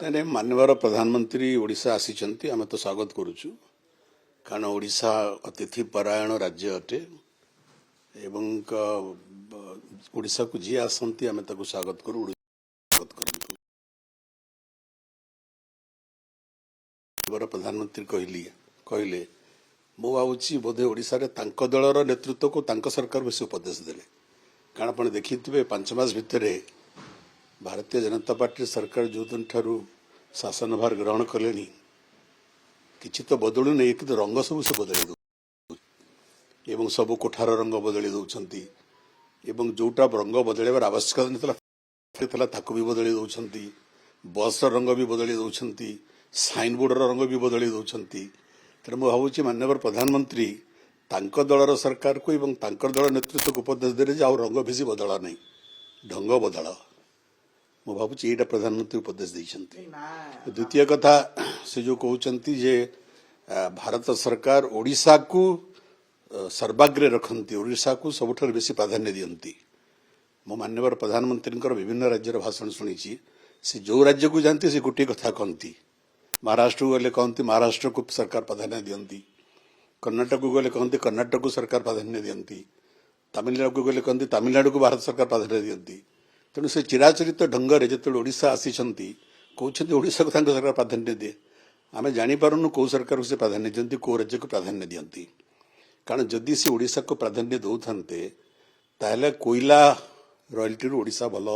नहीं माननीय प्रधानमंत्री ओडिशा आसी आम तो स्वागत करुचु कारण ओडिशा अतिथि परायण राज्य अटे एवं ओडिशा को जी आसती आम स्वागत करू स्वागत करूँ प्रधानमंत्री कहले मु भावी बोधे ओडिशा रे तांको दलर नेतृत्व को तांको सरकार बेसी उपदेश देले कारण आप देखिए 5 मास भितर भारतीय जनता पार्टी सरकार जो दिन ठारू शासन भार ग्रहण कले किसी तो बदलू नहीं कि रंग सब से बदल दो सब कोठार रंग बदली दौरान जोटा रंग बदलवार आवश्यकता ताकू भी बदली दौरान बस रंग भी बदली दौरान साइन बोर्ड रंग भी बदली दौरान तेणु मुझे भावी माननीय प्रधानमंत्री तांको दलर सरकार को एवं तांकर दल नेतृत्व को उपदेश देले जे रंग भेसी बदला नहीं ढंग बदला मु भावी यहाँ प्रधानमंत्री उपदेश देइछन्ति। द्वितीय कथा से जो कहते जे भारत सरकार ओडिशा को सर्वाग्रे रखती ओडिशा को सबुठ बेसी प्राधान्य दियंती मो माननीय प्रधानमंत्री विभिन्न राज्यर भाषण शुणी से जो राज्य को जानती से गोटे कथा कहती महाराष्ट्र को गले कहती महाराष्ट्र को सरकार प्राधान्य दियंती कर्णाटक को गले कहते कर्णाटक को सरकार प्राधान्य दियंती तमिलनाडु को गले कहते तमिलनाडु को भारत सरकार प्राधान्य दियंती तेणु से चिराचरित ढंग से जो ओडिशा आसी कहते ओडिशा को सरकार प्राधान्य दिए आम जापारूँ कौ सरकार को से प्राधान्य दियंती कौ राज्य को प्राधान्य दियंती कारण जदि से ओडिशा को प्राधान्य दौते ताहले कोयला रॉयल्टी ओडिशा भल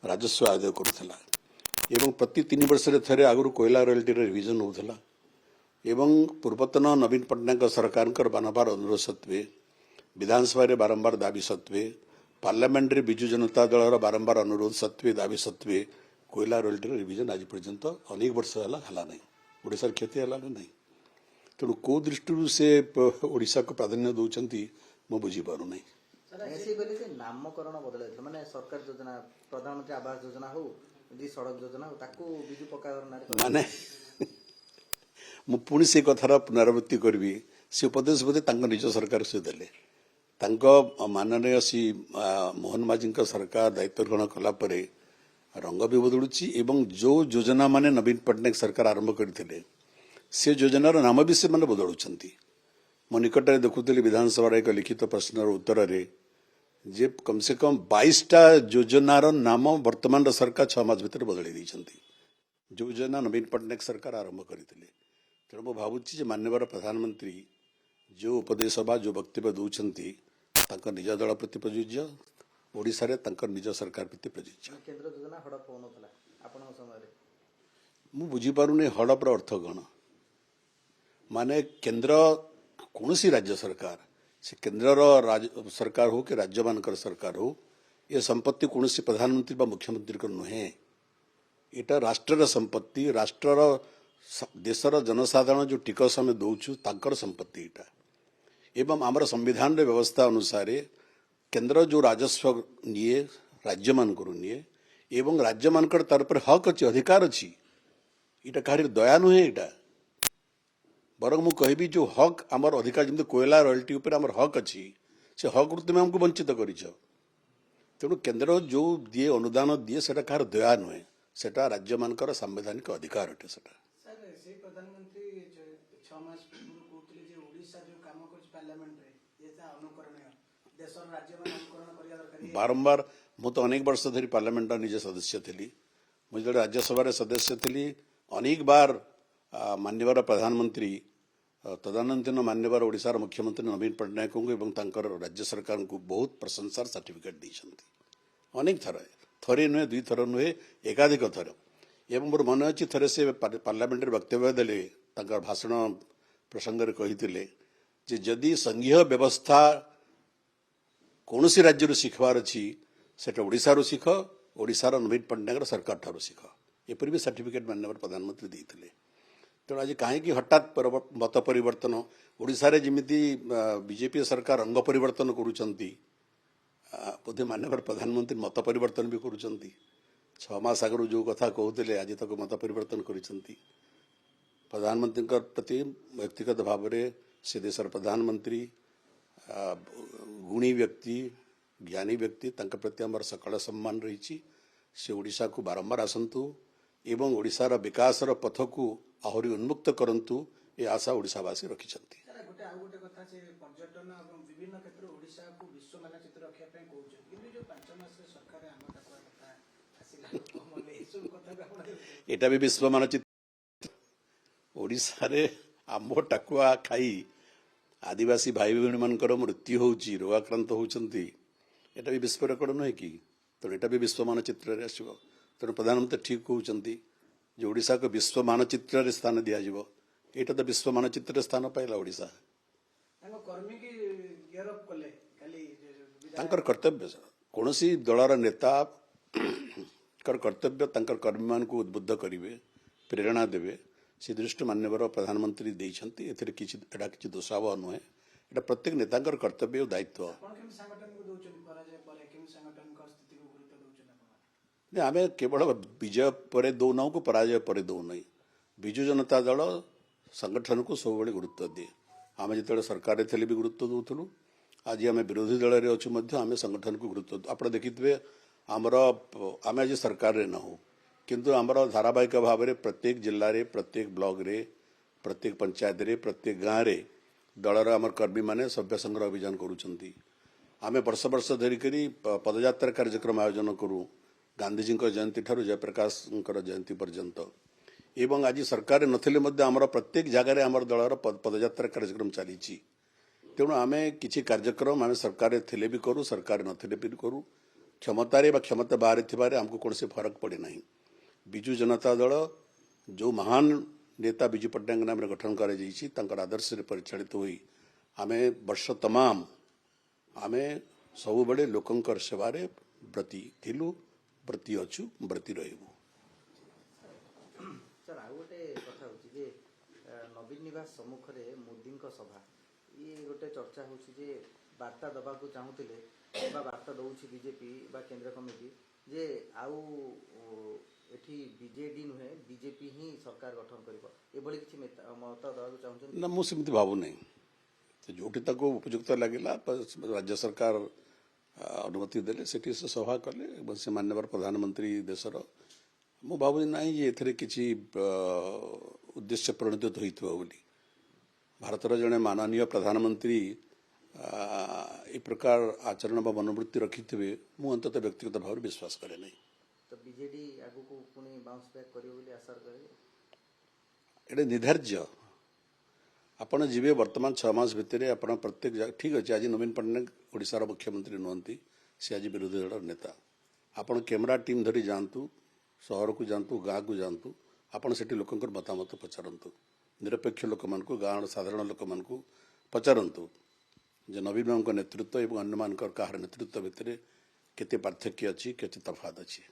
राजस्व आदाय करुला एवं प्रति 3 वर्ष थे आगु कोयला रॉयल्टी रिविजन होता एवं पूर्वतन नवीन पट्टनायक सरकार बारंबार अनुरोध सत्वे विधानसभा बारंबार दाबी सत्वे पार्लियामेंट रे विजु जनता दल बारंबार अनुरोध सत्वे दाबी सत्वे कोयला रॉयल्टी रिविजन आज पर्यंत अनेक वर्ष है नहीं ओडिशा क्षति है नहीं तेणु कौ दृष्टि से ओडिशा को प्राधान्य दौरान मु बुझीपार नहीं नामकरण बदल माने सरकार योजना प्रधानमंत्री आवास योजना हो सड़क योजना हो ताकू बिजु पक्का माने मु पुणी से कथार पुनरावृत्ति करी से उपदेश बोधे निज सरकार से देले माननीय श्री मोहन माझी सरकार दायित्व ग्रहण कलापर रंग भी बदलुची एवं जो योजना माने नवीन पट्टनायक सरकार आरंभ करते से योजनार नाम भी से मैंने बदलुंट मो निकट देखुली विधानसभा एक लिखित प्रश्नर उत्तर रे जे कम से कम 22टा योजनार नाम वर्तमान सरकार 6 मास भीतर बदल जो योजना नवीन पट्टनायक सरकार आरंभ करते तेणु मु भावुची माननीय प्रधानमंत्री जो उपदेश बा जो वक्तव्य दौरान निज दल प्रति प्रযোज्य ओडिशा रे निज सरकार प्रति प्रযোज्य केंद्र योजना हड़प होनथला आपन समय रे मु बुझी पारुने हड़प रो अर्थ गण माने केंद्र कोनोसी राज्य सरकार से केंद्र सरकार हो कि राज्य मानकर सरकार हो ये संपत्ति कोनोसी प्रधानमंत्री बा मुख्यमंत्री को नुहे एटा राष्ट्र संपत्ति राष्ट्र देशर जनसाधारण जो टिकस आम दौचु तांकर संपत्ति एटा एवं आमर संविधान रे व्यवस्था अनुसार केंद्र जो राजस्व निये राज्य मान करू निये एवं राज्य मानकर तार पर हक अच्छी अधिकार अच्छी इटा कहार दया नुहे इटा बरं मु कहबी जो हक आमर अधिकार जमी कोयला रॉयल्टी उपर आमर हक अच्छी से हक रू तुम आमको वंचित कर तेणु केंद्र जो दिए अनुदान दिए से कहार दया नुहे से राज्य मानकर संवैधानिक अधिकार अटे से प्रधानमंत्री 6 मास पूर्व कहते जे ओडिशा जो काम कर पार्लियामेंट रे ये अनुकरणीय देशर राज्य में अनुकरण करिया दरकार बारंबार मु तो अनेक वर्ष धरी पार्लियामेंट निजे सदस्य थी मुझे राज्यसभा सदस्य थी अनेक बार माननीय प्रधानमंत्री तदनंतर माननीय ओडिशार मुख्यमंत्री नवीन पट्टनायक को राज्य सरकार को बहुत प्रशंसार सर्टिफिकेट देते अनेक थर थरे नुहे 2 थर नुहे एकाधिक थर एवं मोर मन अच्छी थे से पार्लियामेंट वक्तव्य देले भाषण प्रसंग कही जदि संघीय व्यवस्था कौन सी राज्य शिखबार अच्छी से ओडिशारू शिख ओडिशार नवीन पट्टनायक सरकार ठार शिख एपरी भी सर्टिफिकेट माननीय प्रधानमंत्री देते तेणु आज कहीं हठात मत परिवर्तन ओडिशा रे जिमिति बीजेपी सरकार रंग परिवर्तन करुचंती बोधे माननीय प्रधानमंत्री मत परिवर्तन भी करुचंती 6 मास आगु जो कथा कहते आज तक मत परिवर्तन करिसंती प्रधानमंत्री प्रति व्यक्तिगत भाव में से देशर प्रधानमंत्री गुणी व्यक्ति ज्ञानी व्यक्ति प्रति आमर सकल सम्मान रही से ओडिशा को बारंबार आसतु एवं ओडिशार विकासर पथकू आहुरी उन्मुक्त करंतु ये आशा ओडिशावासी रखिछंती। ସାର୍ ଗୋଟେ ଆଉ ଗୋଟେ କଥା ଯେ ପର୍ଯ୍ୟଟନ ଏବଂ ବିଭିନ୍ନ କ୍ଷେତ୍ରରେ ଓଡ଼ିଶାକୁ ବିଶ୍ୱ ମାନଚିତ୍ର ରଖିବା ପାଇଁ କହୁଛନ୍ତି କିନ୍ତୁ ଯୋଉ 5 ମାସରେ ସରକାର ଆମ ତାକୁଆ କଥା ଆସିଲା ଲୋକମାନେ ଏସବୁ କଥାକୁ ଆପଣ एटा भी विश्व मानचित्र ओडिशारे आंब टाकुआ खाई आदिवासी भाई भौणी मानकर मृत्यु होउची रोगाक्रांत होउचंती एटा भी विश्व रेकर्ड नुहे कि तेणु एटा भी विश्व मानचित्र रे आसीबो। तेणु प्रधानमंत्री ठीक कहउचंती जे ओडिशा को विश्व मानचित्र रे स्थान दिया जिवो एटा तो विश्व मानचित्र रे स्थान पाइला ओडिशा। ତାଙ୍କ କର୍ମୀ କି ଗିରଫ କଲେ କାଲି तांकर कर्तव्य कौनसी दलर नेता कर कर्तव्य तांकर कर्मी मान को उद्बुद्ध करिवे प्रेरणा देवे से दृष्टि मान्यवर प्रधानमंत्री देइछंती एथिरे किछि एटा किछि दोषाव नुहे एटा प्रत्येक नेतांकर कर्तव्य और दायित्व। ଆପଣ କେମିତି ସାଙ୍ଗଠନକୁ ଦଉଛନ୍ତି ପରାଜୟ ପରେ କେମିତି ସାଙ୍ଗଠନିକ ସ୍ଥିତିକୁ ଗୁରୁତ୍ୱ ଦଉଛନ୍ତି ଆପଣ? ने आमे केवल विजय परे दौना को पराजय परे दौना विजु जनता दल संगठन को सब बड़े गुरुत्व दिए। आम जो सरकार थे भी गुरुत्व दौलू आज आम विरोधी दल में अच्छु आम संगठन को गुरुत्व आप देखिए आमर आम आज सरकार रे न हो किंतु आमर धारावाहिक भाव में प्रत्येक जिले में प्रत्येक ब्लॉक रे प्रत्येक पंचायत रे प्रत्येक गाँव में दलर आमर कर्मी माने सभ्य संग्रह अभियान करुँच आम वर्ष वर्ष धरिकी पदयात्रा कार्यक्रम आयोजन करूँ गांधीजी जयंती ठारू जयप्रकाश जयंती पर्यंत एवं आज सरकार नथिले मध्य आमर प्रत्येक जगह आमर दलर पदयात्रा कार्यक्रम चली तेणु आम किसी कार्यक्रम आम सरकार थे भी करूँ सरकार नथिले भी करूँ क्षमतारे क्षमता बाहर थिबारे हमको कौन से फरक पड़े ना। विजु जनता दल जो महान नेता विजु पट्टनायक नाम गठन कर आदर्श रे परिचालित हुई आम वर्ष तमाम आम सब बड़े लोकंकर सेवारे ब्रती थिलु ब्रती अच्छु ब्रती रहबू। सर आउ गोटे कथा होची जे नवीन निवास सम्मुख रे मोदी सभा ये गोटे चर्चा होची जे वार्ता दबाकू चाहूतिले बा वार्ता दउछि बीजेपी बा केंद्र कमिटी जे आउ एठी बीजेडी नुहे बीजेपी ही सरकार गठन करिवो एबोली किछि मत दबाकू चाहूछन ना मु सेमती भावु नहीं जोटी तक उपयुक्त लगिला राज्य सरकार अनुमति देले सेठी से सभा कले से मान्यवर प्रधानमंत्री देशर मु भावुनी नहीं जे एथरे किछि उद्देश्य प्रणोदित होइथबो बोली भारतर जने माननीय प्रधानमंत्री ए प्रकार आचरण व मनोवृत्ति रखिथिबे मु अंतत व्यक्तिगत भाव विश्वास करे नहीं। तो बीजेडी आगु को पुनी बाउंस बैक करियो बोली आशा करे एडे निर्धार्य आपण जीवे वर्तमान 6 मास भितर आपण प्रत्येक ठीक अच्छे आज नवीन पट्टनायक ओडिशार मुख्यमंत्री नुहंती से आज विरोधी दल नेता आपण कैमेरा टीम धरी जातु सहर को जातु गाँ को जातु आपण से लोकंर मतामत पचारतु निरपेक्ष लोक मान गाँव साधारण लोक मान पचारतु जे नवीन नेतृत्व और अन्य मान नेतृत्व भितर केते पार्थक्य अच्छी केते तफात अच्छी।